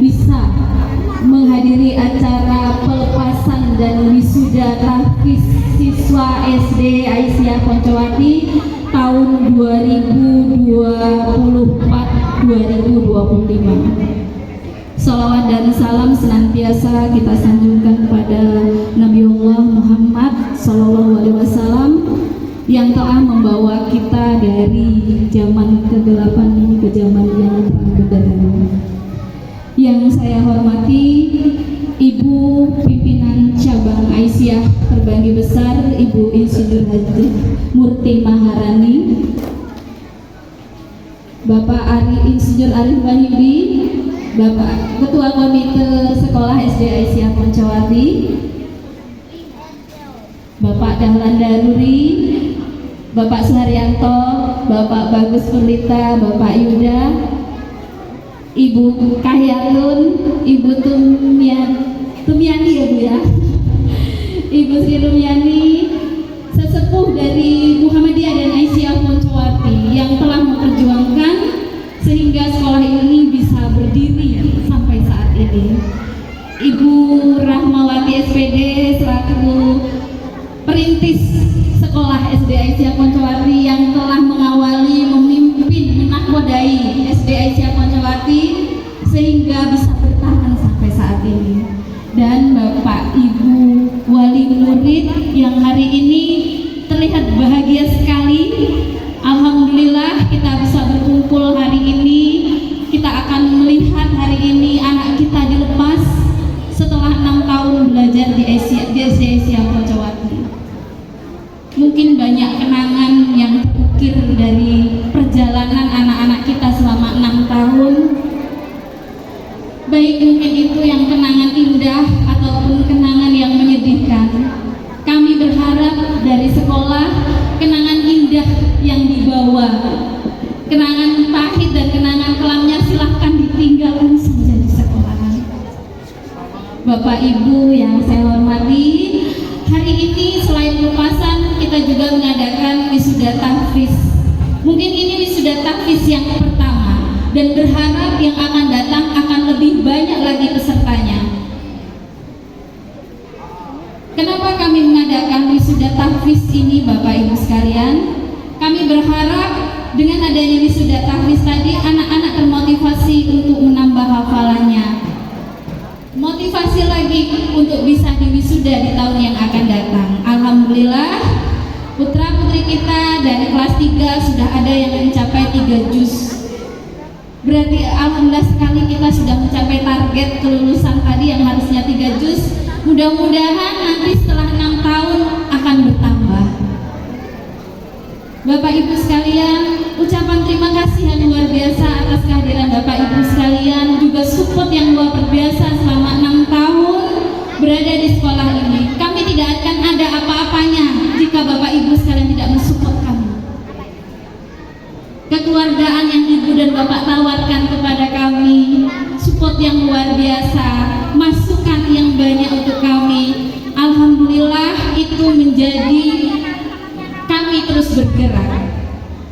bisa menghadiri acara pelepasan dan wisuda tahfiz siswa SD Aisyah Poncowati tahun 2024-2025. Salawat dan salam senantiasa kita sanjungkan kepada Nabiullah Muhammad SAW yang telah membawa kita dari zaman kegelapan ini ke zaman yang terang benderang. Yang saya hormati Ibu Pimpinan Cabang Aisyah Terbanggi Besar, Ibu Insinyur Haji Murti Maharani, Bapak Insinyur Arif Wahyudi, Bapak Ketua Komite Sekolah SD Aisyah Poncowati, Bapak Dahlan Daruri, Bapak Suharyanto, Bapak Bagus Purlita, Bapak Yuda, Ibu Kahyatun, Ibu Tumiani ya Bu ya, Ibu Sri Rumiani, sesepuh dari Muhammadiyah dan Aisyah Poncowati yang telah memperjuangkan sehingga sekolah ini bisa berdiri sampai saat ini. Ibu Rahmawati SPD selaku perintis sekolah SD Aisyah Poncowati yang telah mengawali, memimpin, menakodai SD Aisyah Poncowati sehingga bisa bertahan sampai saat ini. Dan Bapak Ibu Wali Murid yang hari ini terlihat bahagia sekali. Alhamdulillah kita bisa berkumpul hari ini. Kita akan melihat hari ini anak kita dilepas setelah 6 tahun belajar di SD Aisyah Poncowati. Mungkin banyak kenangan yang terukir dari perjalanan anak-anak kita selama 6 tahun. Baik mungkin itu yang kenangan indah ataupun kenangan yang menyedihkan. Kami berharap dari sekolah kenangan indah yang dibawa, kenangan pahit dan kenangan kelamnya silahkan ditinggalkan saja di sekolah. Bapak Ibu yang saya hormati, hari ini selain pelepasan kita juga mengadakan wisuda tahfiz. Mungkin ini wisuda tahfiz yang pertama dan berharap yang akan datang akan lebih banyak lagi pesertanya. Kenapa kami mengadakan wisuda tahfiz ini Bapak Ibu sekalian? Kami berharap dengan adanya wisuda tahfiz tadi anak-anak termotivasi untuk menambah hafalannya, motivasi lagi untuk bisa diwisuda di tahun yang akan datang. Alhamdulillah putra putri kita dari kelas 3 sudah ada yang mencapai 3 juz. Berarti alhamdulillah sekali kita sudah mencapai target kelulusan tadi yang harusnya 3 juz. Mudah-mudahan nanti setelah 6 tahun akan bertambah. Bapak Ibu sekalian, ucapan terima kasih yang luar biasa atas kehadiran Bapak Ibu sekalian, juga support yang luar biasa selama 6 tahun berada di sekolah ini. Kami tidak akan ada apa-apanya jika Bapak Ibu sekalian tidak mensupport kami. Kekeluargaan yang Ibu dan Bapak tawarkan kepada kami, support yang luar biasa, masukan yang banyak untuk kami, alhamdulillah itu menjadi kami terus bergerak.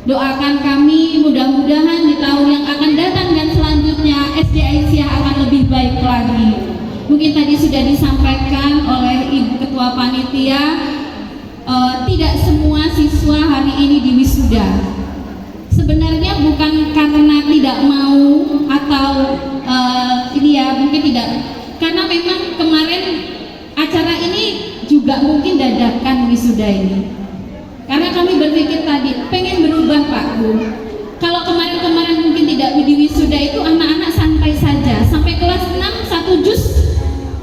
Doakan kami mudah-mudahan di tahun yang akan datang dan selanjutnya SD Aisyah akan lebih baik lagi. Mungkin tadi sudah disampaikan oleh Ibu Ketua Panitia, tidak semua siswa hari ini diwisuda. Sebenarnya bukan karena tidak mau atau ini ya, mungkin tidak, karena memang kemarin acara ini juga mungkin dadakan wisuda ini. Karena kami berpikir tadi pengen berubah Pak Bu. Kalau kemarin-kemarin mungkin tidak di wisuda itu anak-anak santai saja, sampai kelas 6 1 juz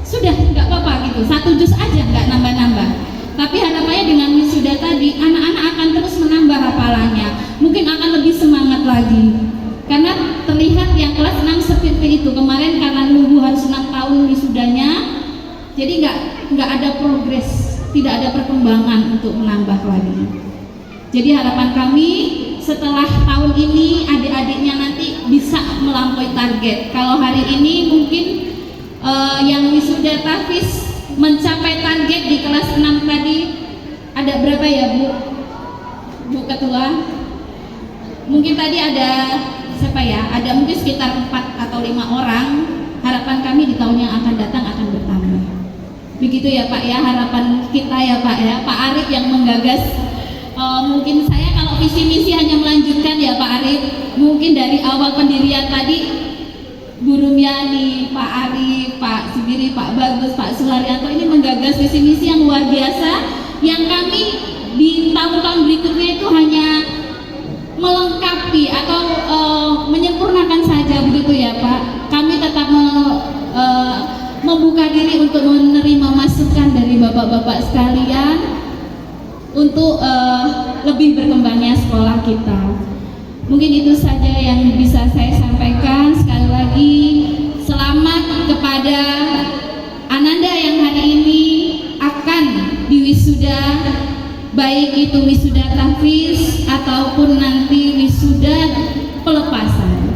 sudah nggak apa-apa gitu, 1 juz aja nggak nambah-nambah. Tapi harapannya dengan wisuda tadi anak-anak akan terus menambah hafalannya, mungkin akan lebih semangat lagi. Karena terlihat yang kelas 6 seperti itu kemarin karena nunggu harus 6 tahun wisudanya, jadi nggak ada progres. Tidak ada perkembangan untuk menambah lagi. Jadi harapan kami setelah tahun ini adik-adiknya nanti bisa melampaui target. Kalau hari ini mungkin yang wisuda tahfiz mencapai target di kelas 6 tadi ada berapa ya Bu Ketua? Mungkin tadi ada siapa ya? Ada mungkin sekitar 4 atau 5 orang. Harapan kami di tahun yang akan datang akan bertambah. Begitu ya Pak ya, harapan kita ya Pak ya. Pak Arif yang menggagas, mungkin saya kalau visi misi hanya melanjutkan ya Pak Arif. Mungkin dari awal pendirian tadi Bu Rumiani, Pak Arif, Pak Sibiri, Pak Bagus, Pak Suharyanto ini menggagas visi misi yang luar biasa, yang kami di tahun-tahun berikutnya itu hanya melengkapi atau menyempurnakan saja, begitu ya Pak. Kami tetap membuka diri untuk menerima masukan dari bapak-bapak sekalian untuk lebih berkembangnya sekolah kita. Mungkin itu saja yang bisa saya sampaikan. Sekali lagi selamat kepada Ananda yang hari ini akan diwisuda, baik itu wisuda tahfiz ataupun nanti wisuda pelepasan.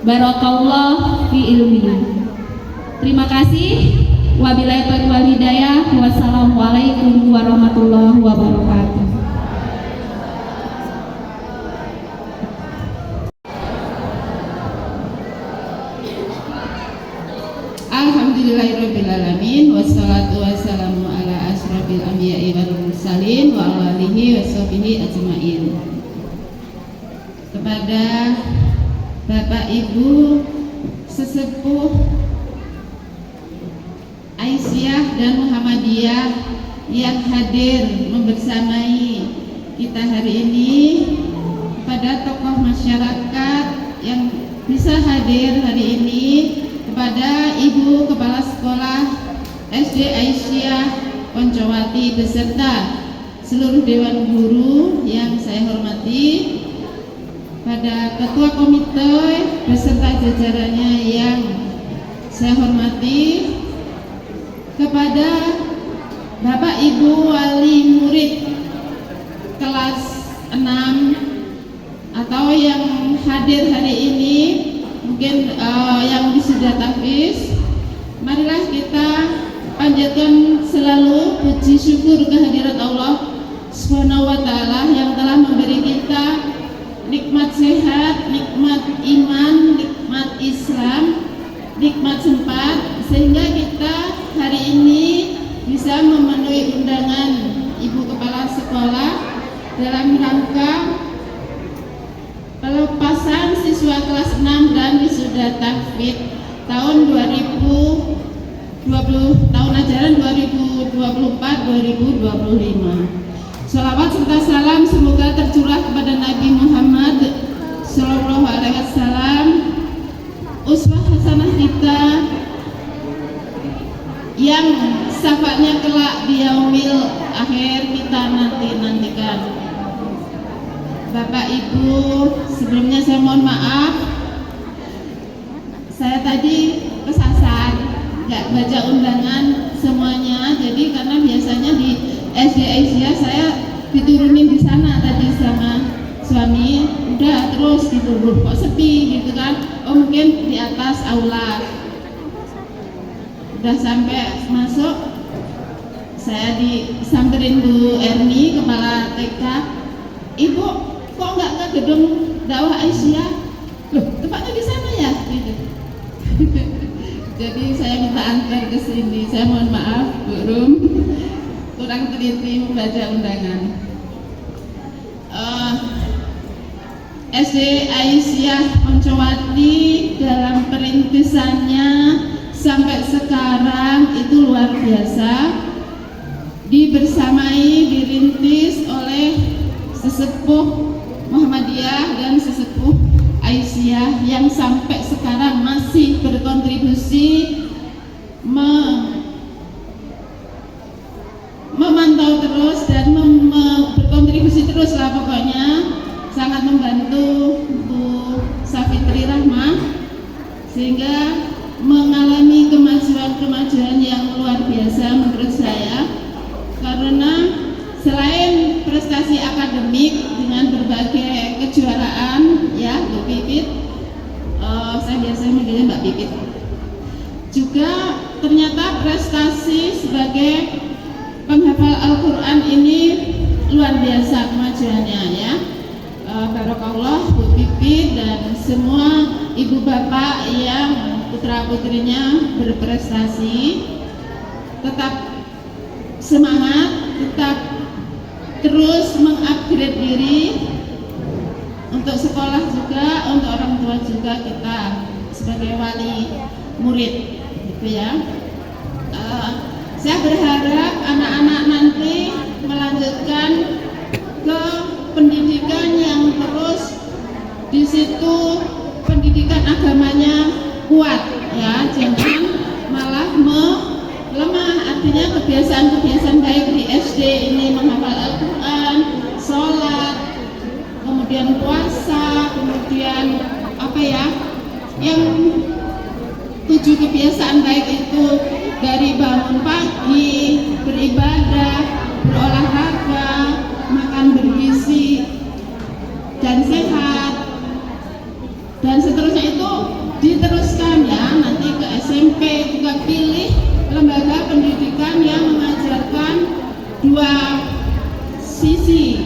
Barakallah fi ilmi. Terima kasih. Wabillahi taufiq wal hidayah. Wassalamualaikum warahmatullahi wabarakatuh. Alhamdulillahirabbil alamin, wassalatu wassalamu ala asyrofil anbiya'i wal mursalin wa ala alihi washabihi ajmain. Kepada Bapak Ibu sesepuh Aisyah dan Muhammadiyah yang hadir membersamai kita hari ini, kepada tokoh masyarakat yang bisa hadir hari ini, kepada Ibu Kepala Sekolah SD Aisyah Poncowati beserta seluruh Dewan Guru yang saya hormati, pada Ketua Komite beserta jajarannya yang saya hormati, kepada Bapak Ibu wali murid kelas 6 atau yang hadir hari ini, mungkin yang wisuda tahfiz, marilah kita panjatkan selalu puji syukur kehadirat Allah Subhanahu wa taala yang telah memberi kita nikmat sehat, nikmat iman, nikmat Islam, nikmat sempat, sehingga kita hari ini bisa memenuhi undangan Ibu Kepala Sekolah dalam rangka pelepasan siswa kelas 6 dan wisuda tahfiz tahun 2020, tahun ajaran 2024-2025. Sholawat serta salam semoga tercurah kepada Nabi Muhammad Sallallahu Alaihi Wasallam, uswah hasanah kita yang syafaatnya kelak di yaumil akhir kita nantikan. Bapak Ibu, sebelumnya saya mohon maaf, saya tadi kesasar, nggak baca undangan semuanya. Jadi karena biasanya di SD Asia saya diturunin di sana tadi sama suami, udah terus diturun, kok sepi gitu kan? Oh mungkin di atas aula. Udah sampai masuk, saya disamperin Bu Erni, kepala TK. Ibu, kok nggak ke gedung dakwah Aisyah? Loh, tempatnya di sana ya? Gitu. Jadi saya minta antar ke sini. Saya mohon maaf, Bu Rum, kurang teliti membaca undangan. SD Aisyah Poncowati dalam perintisannya sampai sekarang itu luar biasa. Dirintis oleh sesepuh Muhammadiyah dan sesepuh Aisyah yang sampai sekarang masih berkontribusi memantau terus dan berkontribusi terus lah pokoknya, sangat membantu Bu Safitri Rahmah sehingga mengalami kemajuan yang luar biasa menurut saya, karena selain prestasi akademik dengan berbagai kejuaraan ya Bu Pipit, saya biasanya manggilnya Mbak Pipit, juga ternyata prestasi sebagai penghafal Al-Quran ini luar biasa kemajuannya ya. Barakallah Bu Pipit dan semua ibu bapak yang putra putrinya berprestasi, tetap semangat, tetap terus mengupgrade diri untuk sekolah juga, untuk orang tua juga, kita sebagai wali murid gitu ya. Saya berharap anak-anak nanti melanjutkan ke pendidikan yang terus di situ pendidikan agamanya kuat ya, jangan malah melemah. Artinya kebiasaan-kebiasaan baik di SD ini, menghafal Al-Quran, sholat, kemudian puasa, kemudian apa ya, yang 7 kebiasaan baik itu dari bangun pagi, beribadah, berolahraga, makan bergizi dan sehat, dan seterusnya itu diteruskan ya. Nanti ke SMP juga pilih lembaga pendidikan yang mengajarkan dua sisi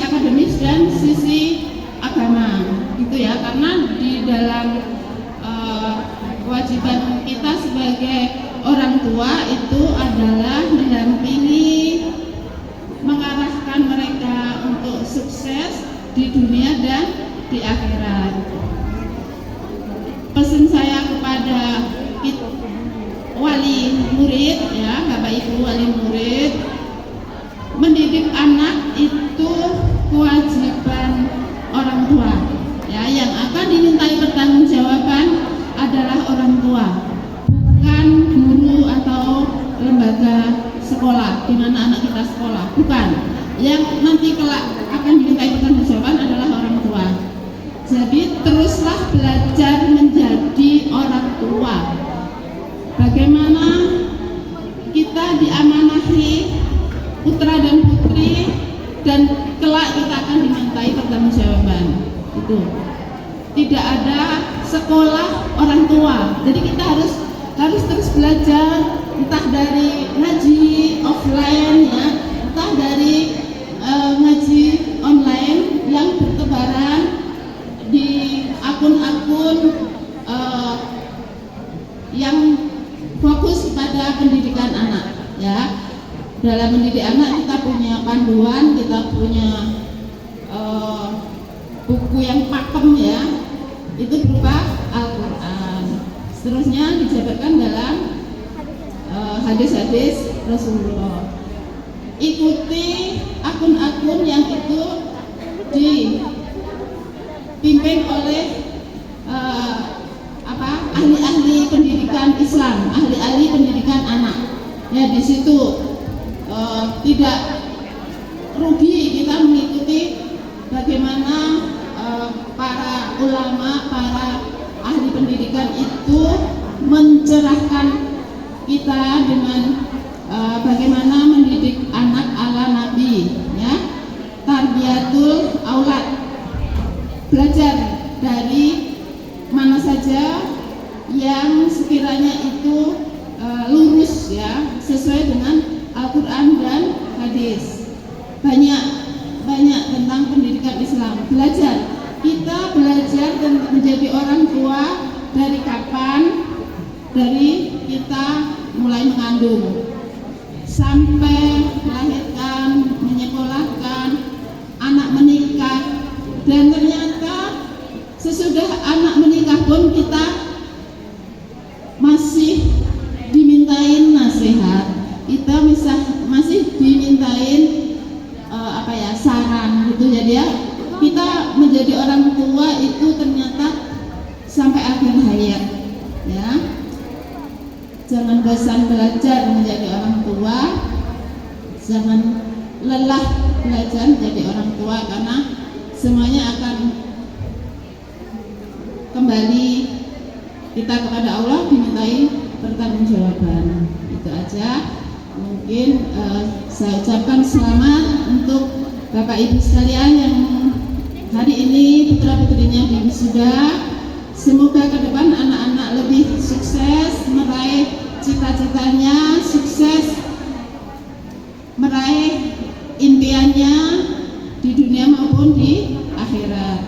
akademis dan sisi agama gitu ya, karena di dalam kewajiban kita sebagai orang tua itu adalah mendampingi, mengarahkan mereka untuk sukses di dunia dan di akhirat. Pesan saya kepada wali murid ya, Bapak Ibu wali murid, mendidik anak itu kewajiban orang tua ya, yang akan dimintai pertanggungjawaban adalah orang tua, bukan guru atau lembaga sekolah di mana anak kita sekolah, bukan. Yang nanti kelak akan dimintai pertanggungjawaban adalah orang tua. Jadi teruslah belajar menjadi orang tua. Bagaimana kita diamanahi putra dan putri, dan kelak kita akan dimintai pertanggungjawaban. Itu tidak ada sekolah orang tua. Jadi kita harus terus belajar, entah dari ngaji offline ya, entah dari ngaji online yang bertebaran di akun-akun yang fokus pada pendidikan anak ya. Dalam mendidik anak kita punya panduan, kita punya buku yang pakem ya, itu berupa Al-Quran. Seterusnya dijabarkan dalam hadis-hadis Rasulullah. Ikuti akun dimanapun yang itu dipimpin oleh ahli-ahli pendidikan Islam, ahli-ahli pendidikan anak. Ya di situ tidak rugi kita mengikuti bagaimana para ulama, para ahli pendidikan itu mencerahkan kita dengan bagaimana mendidik anak ala Nabi, ya, tarbiyatul aulad, belajar dari mana saja yang sekiranya itu lurus, ya, sesuai dengan Al-Quran dan hadis. Banyak tentang pendidikan Islam. Kita belajar dan menjadi orang tua dari kapan? Dari kita mulai mengandung sampai melahirkan, menyekolahkan, anak menikah, dan ternyata sesudah anak menikah pun kita masih dimintain nasihat, kita masih dimintain saran gitu. Jadi ya, kita menjadi orang tua itu ternyata sampai akhir hayat, ya. Jangan bosan belajar menjadi orang tua, jangan lelah belajar menjadi orang tua, karena semuanya akan kembali kita kepada Allah, dimintai pertanggungjawaban. Itu aja mungkin saya ucapkan selamat untuk Bapak Ibu sekalian yang hari ini putra putrinya diwisuda. Semoga ke depan anak-anak lebih sukses meraih cita-citanya, sukses meraih impiannya di dunia maupun di akhirat.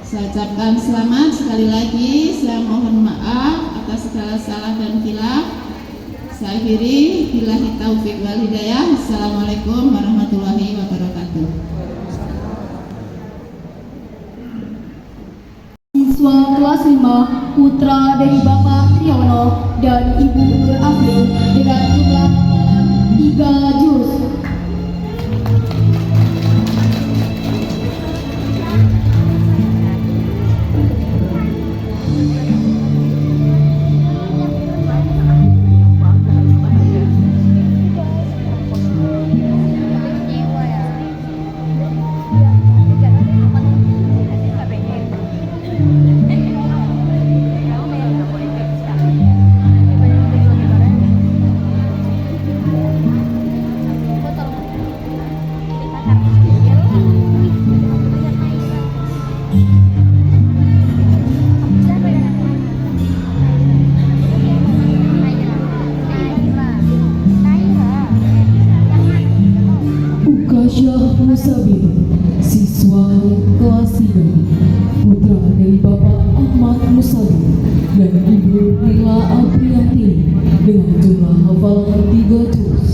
Saya ucapkan selamat sekali lagi. Saya mohon maaf atas segala salah dan khilaf. Saya akhiri, billahi taufik wal hidayah. Assalamualaikum warahmatullahi wabarakatuh. Siswa kelas 5 putra dari Bapak Triyono dan Ibu Nur Afli dengan jumlah 3 juz. Ukasha Musabir, siswa kelas 3, putra dari Bapak Ahmad Musabir dan Ibu Rila Apriyanti dengan jumlah hafalan 3 juz.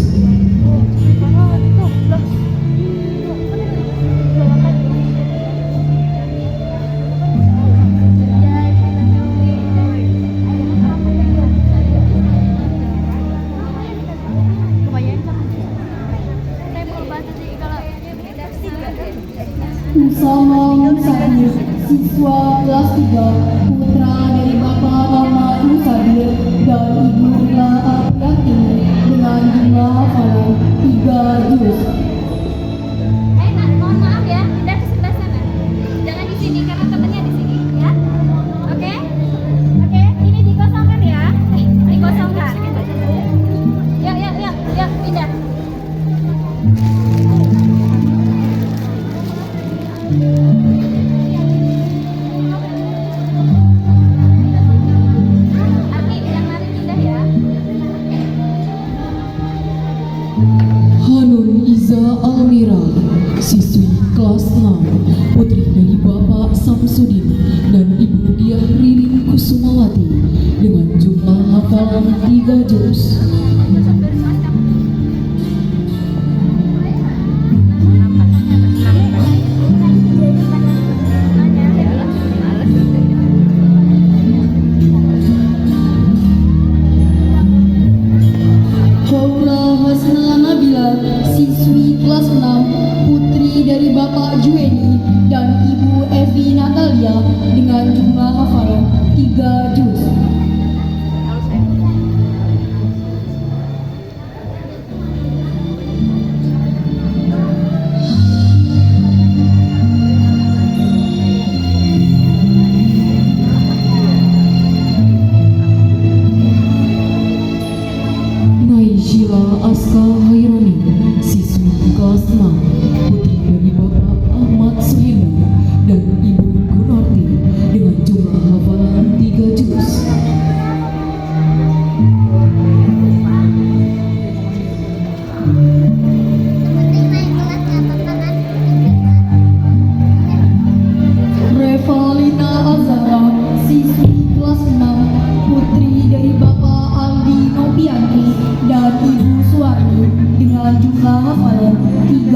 Usama Musabir, siswa kelas 3, putra dari Bapak Ahmad Musabir dan Ibu Rila Apriyanti dengan jumlah hafalan 3 juz. Mohon maaf ya, pindah ke sebelah sana. Jangan di sini karena temennya di sini, ya. Oke? Oke, ini dikosongkan ya. Dikosongkan. Yuk, pindah. Arti, yang lain pindah ya. Hanun Iza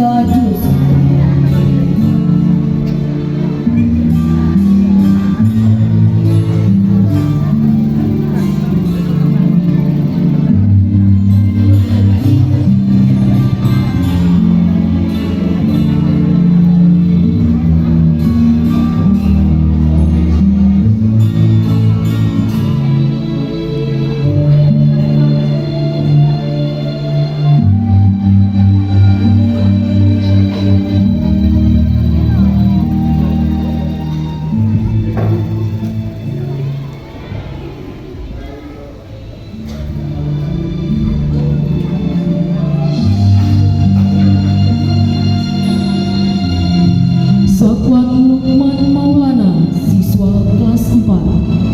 3 juz. Sakwan Lukman Maulana, siswa kelas 4,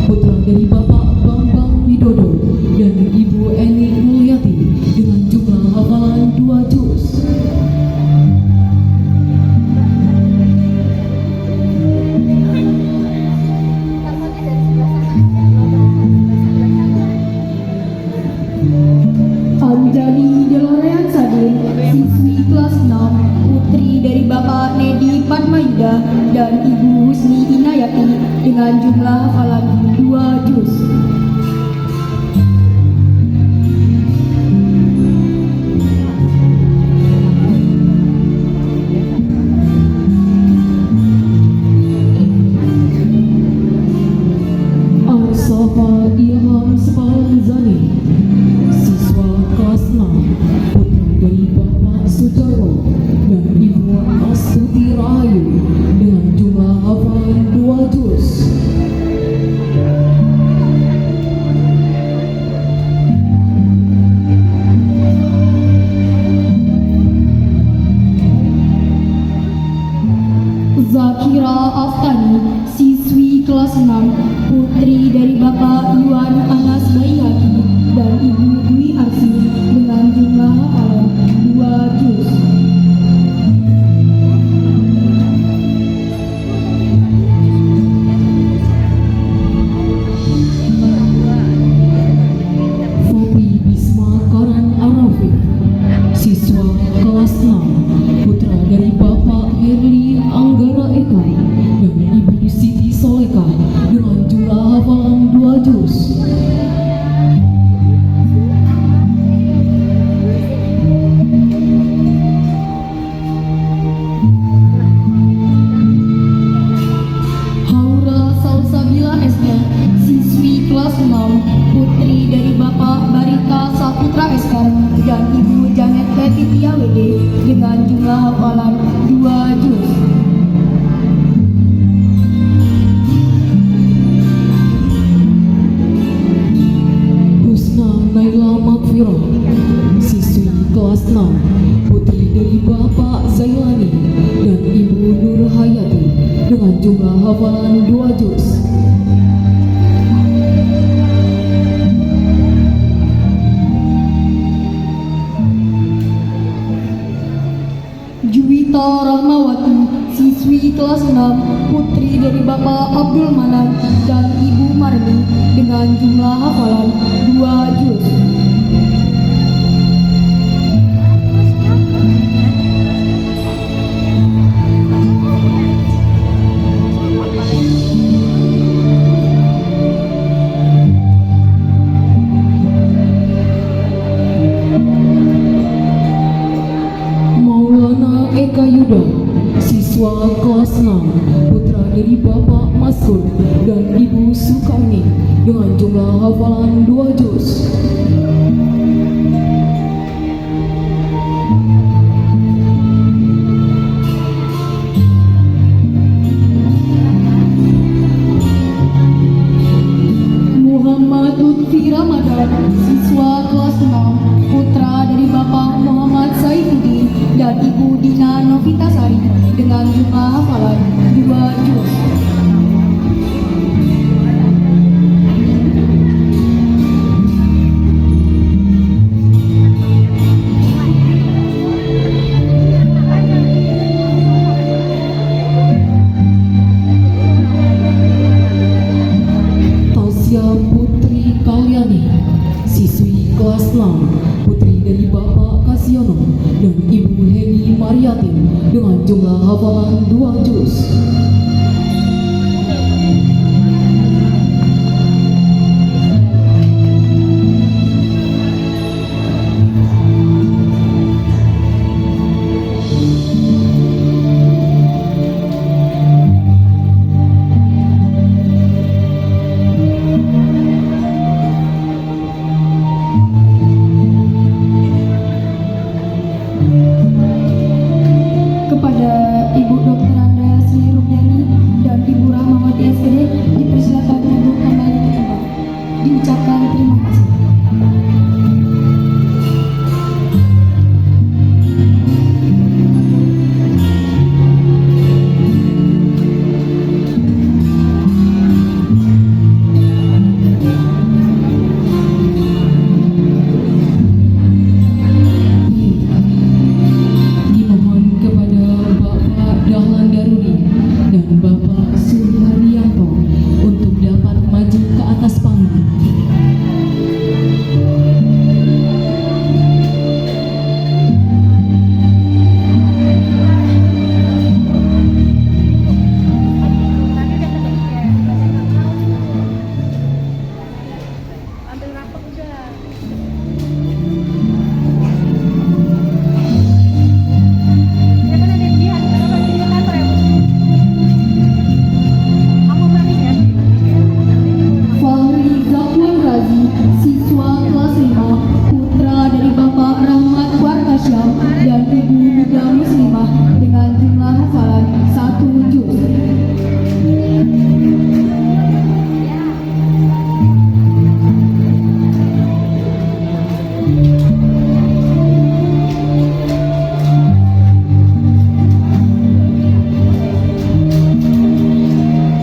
putra dari Bapak Bambang Widodo dan Ibu Eni Mulyati dengan jumlah hafalan 2 juz. Anjani Delorean Sadin, siswi kelas 6, putri dari Bapak Nedi Padmayuda dan Ibu Husni Inayati dengan jumlah hafalan 2 juz. Arsafa Ilham Spalzani, siswa kelas 6, putra dari Bapak Sujarwo dan Ibu Astuti Rahayu dengan jumlah hafalan 2 juz. Zakira Aftani, siswi kelas 6, putri dari Bapak Yuan Anas Baihaki dan Ibu Dwi Arsi dengan jumlah hafalan 2 juz. Fatih Bisma Karan Arafik, siswa kelas 6, putra dari Bapak Herli Anggara Eka dan Ibu Siti Soleka dengan jumlah hafalan 2 juz. Haura Salsabila SK, siswi kelas 6, putri dari Bapak Barita Saputra SK dan Ibu Janet Letitia WD dengan jumlah hafalan 2 juz. Husna Naila Makfirah, siswi kelas 6, putri dari Bapak Zailani dan Ibu Nur Hayati dengan jumlah hafalan 2 juz. Juwita Rahmawati, siswi kelas 6, putri dari Bapak Abdul Manan dan Ibu Marni dengan jumlah hafalan 2 juz. Maulana Eka Yuda, siswa kelas 6, putra dari Bapak Maskur dan Ibu Sukarni dengan jumlah hafalan 2 juz. Muhammad Lutfi Ramadan, siswa kelas 6, putra dari Bapak Muhammad Saifuddin dan Ibu Dina Novitasari dengan jumlah hafalan 2 juz. Putri Kalyani, siswi kelas 6, putri dari Bapak Kasiono dan Ibu Heni Mariati jumlah hafalan 2 juz. Kepada Ibu Dr. Anda Sri Rupiani dan Ibu Rahmawati SPD dipersilakan untuk kembali ke tempat. Diucapkan terima kasih. Dimohon kepada Bapak Dahlan Daruri dan Bapak Suharyanto untuk dapat maju ke atas panggung. Ambil rapor udah. Ya kan ada jihad, kalau lagi di kantor ya, Bu? Aku berani ya. Fahri Zakwan Razi, siswa kelas 5, putra dari Bapak Rahmat Warkasyam dan Ibu Duda Muslimah dengan jumlah hafalan 1 juz.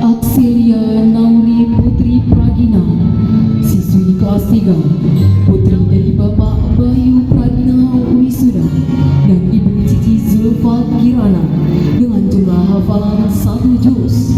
Akselia Nauri Putri Pragina, siswi kelas 3, putri dari Bapak Bayu Pragina Wisuda dan Ibu Cici Zulfa Kirana dengan jumlah hafalan 1 juz.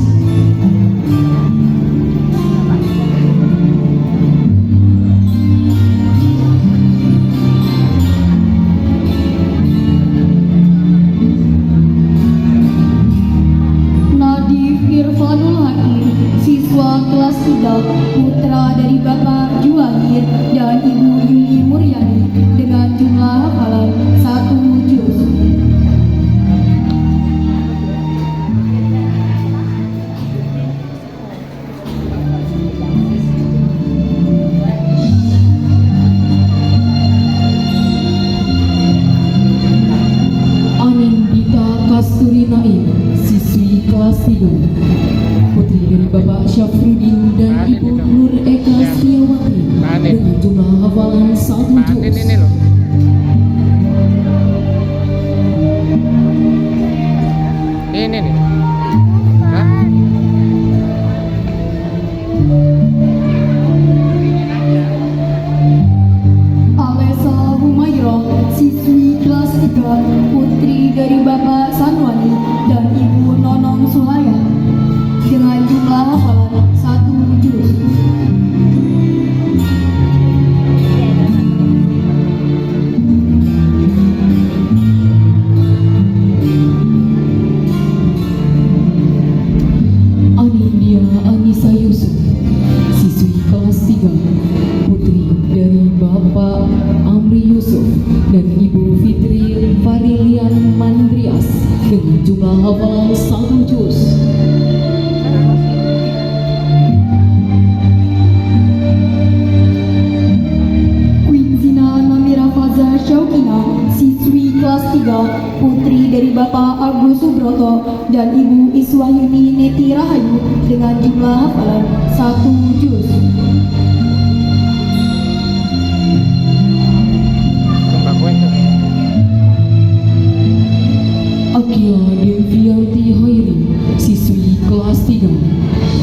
Nadif Irfanul Hakim, siswa kelas 3, putra dari Bapak Juwahir dan Ibu Yuli Muryani dengan jumlah hafalan 1 juz. Anindita Kasturi Naim, siswi kelas 3, putri dari Bapak Syafruddin dan Ibu Nur Eka Sriawati dengan jumlah hafalan 1 juz. Ini loh. Ini nih. Hah? Alesa Humayroh, siswi kelas 3, putri dari Bapak Sanwani dan Ibu Nonong Suhaya dengan jumlah hafalan 1 juz. Anindya Anissa Yusuf, siswi kelas 3, putri dari Bapak Amri Yusuf dan Ibu Fitri Farilian Mandrias dengan jumlah hafalan 1 juz. Quinzina Namira Faza Syaukina, siswi kelas 3, putri dari Bapak Agus Subroto dan Ibu Iswahyuni Neti Rahayu dengan jumlah hafalan 1 juz. Bakuin tuh. Akila Devianti Hoiri, siswi kelas 3,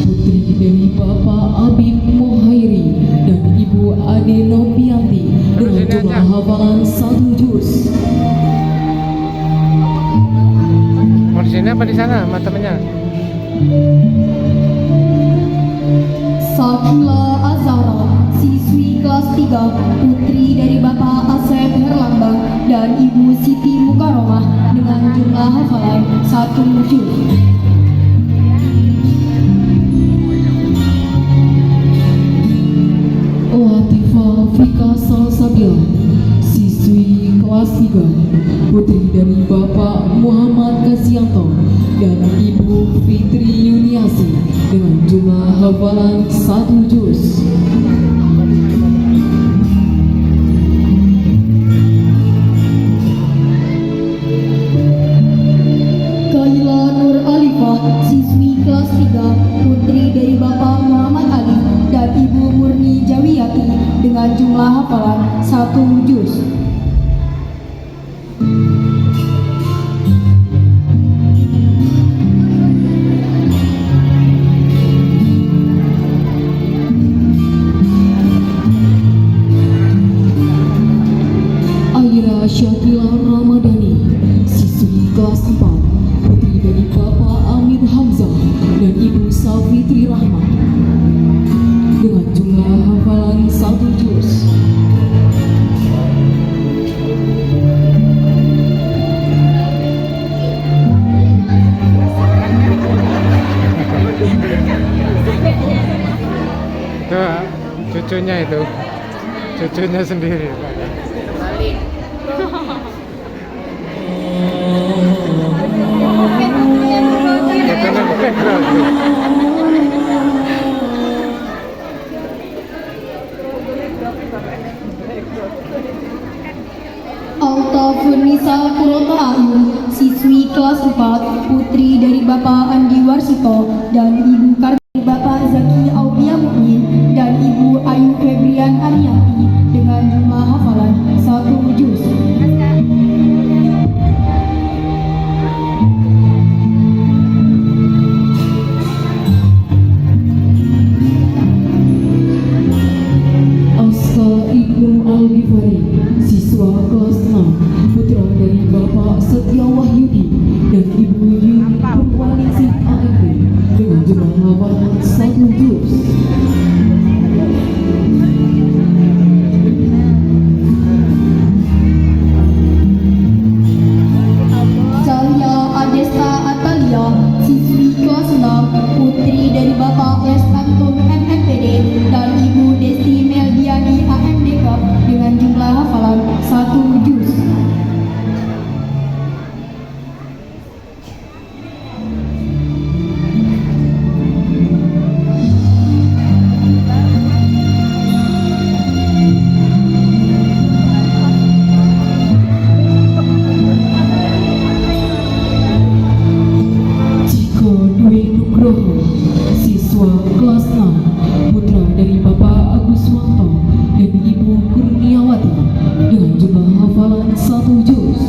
putri dari Bapak Abib Muhairi dan Ibu Ade Nopianti dengan jumlah hafalan 1 juz. Mau di sini apa di sana? Sama temennya? Sakila Azhara, siswi kelas 3 putri dari Bapak Asep Herlambang dan Ibu Siti Mukaromah dengan jumlah hafalan 1 juz. Latifah Fika Salsabila, siswi kelas 3, putri dari Bapak Muhammad Kasianto dan Ibu Fitri Yuniasi dengan jumlah hafalan 1 juz. Kaila Nur Alifah, siswi kelas 3, putri dari Bapak Muhammad Ali dan Ibu Murni Jawiyati dengan jumlah hafalan 1 juz. Aira Syakila Ramadhani, siswi kelas 4, putri dari Bapak Amir Hamzah dan Ibu Safitri Rahmat dengan jumlah hafalan 1 juz. Itu cucunya sendiri. Fotonya background. Alta Furnisa Puroto Ayu, siswi kelas 4, putri dari Bapak Andi Warsito dan Ibu Karni dari Bapak Zaki Aubia Mukmin dan Ibu Ayu Febrian Ariyanti dengan jumlah hafalan 1 juz. Aska Ibnu Al-Ghifari, siswa kelas 6, putra dari Bapak Setia Wahyudi dan Ibu Yuni Purwalisih AMP dengan jumlah hafalan 1 juz. Cahya Adesta Atalia, siswi kelas 6, putri dari Bapak Les Antum MMPD dan Ibu Desti Meldiani AMDK dengan jumlah hafalan 1 juz. Ciko Dwi Nugroho, siswa kelas 6, putra dari Bapak Agus Wanto dan Ibu Kurniawati dengan jumlah hafalan 1 juz.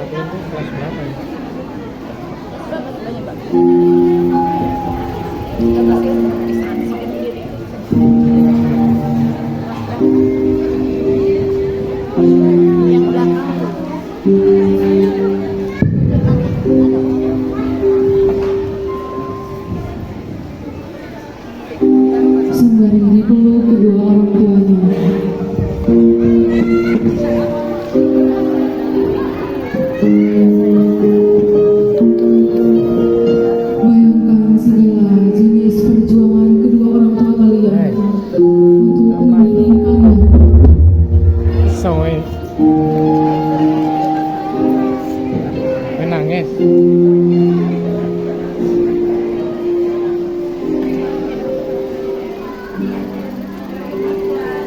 Queen itu kelas berapa ya? Sembari dipeluk kedua orang tuanya. Bayangkan segala jenis perjuangan kedua orang tua kalian untuk mendidik kalian. Soe. Menangis.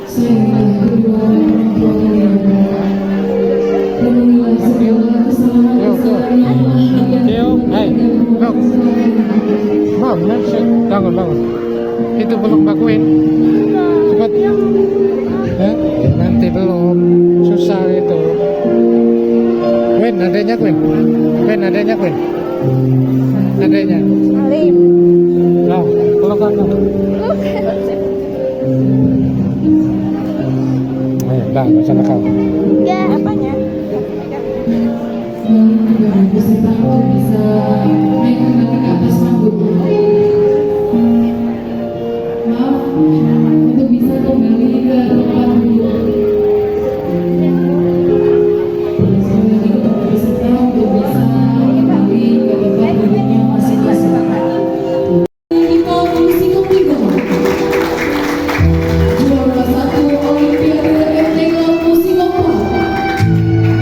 Sayanglah kedua orang tua kalian. Penuhilah segala kesalahan-kesalahan yang telah kalian Yo, hai, perbuat look. Bangun, Shay. Bangun, bangun. Itu belum Mbak Queen. Cepat. Hah? Ya, nanti belum. Susah itu. Queen, adanya Queen. Queen, adanya Queen. Adanya. Salim. Loh, peluk aku. Ayo, dah, nggak usah nakal. Ya, apanya? dan juga beserta untuk bisa naik kembali ke atas panggung. Maaf, untuk bisa kembali ke tempat duduk. Sekali lagi kepada peserta untuk bisa kembali ke tempat duduknya masing-masing. Kita musikum juga. Juara 1 Olimpiade MTK Musikopa.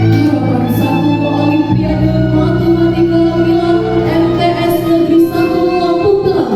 Harapan 1 Olimpiade Matematika Milan MTS Negeri 1 Lampung Tengah.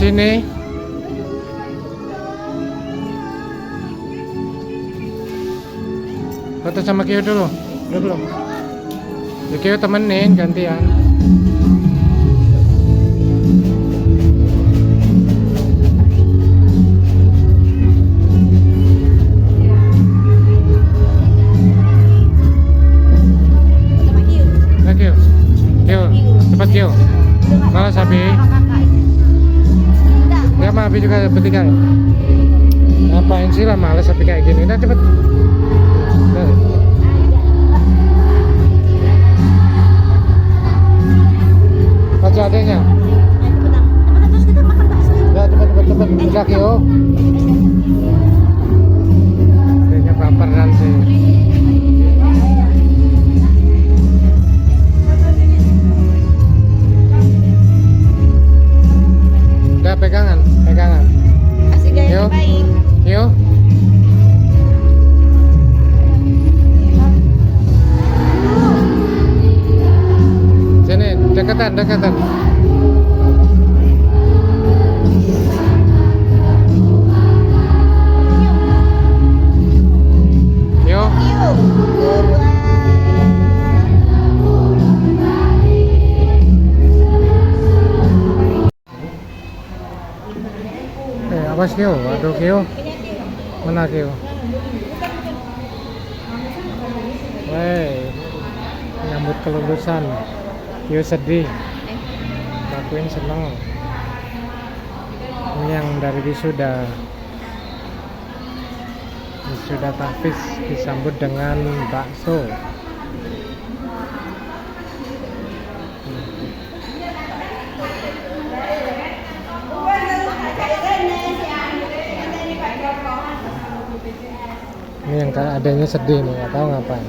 sini. Foto sama Kio dulu. Udah belum? Ya Kio temenin gantian. Nah, Kio. Kio, cepat Kio. Malas Abi. Ya sama Abi juga bertiga ya. Ngapain sih lah males Abi kayak gini. Udah cepet. Udah. Baca adanya. Ya cepet. Udah Kio. Kayaknya baperan sih. Udah pegangan. Kasih gaya Yuk. baik. Yuk. Sini, deketan. Yuk. Awas Kio, aduh Kio. Mana Kio? Wey, nyambut kelulusan. Kio sedih. Lakuin seneng. Ini yang dari wisuda. Wisuda tahfiz disambut dengan bakso. Ini yang adanya sedih nih, nggak tahu ngapain.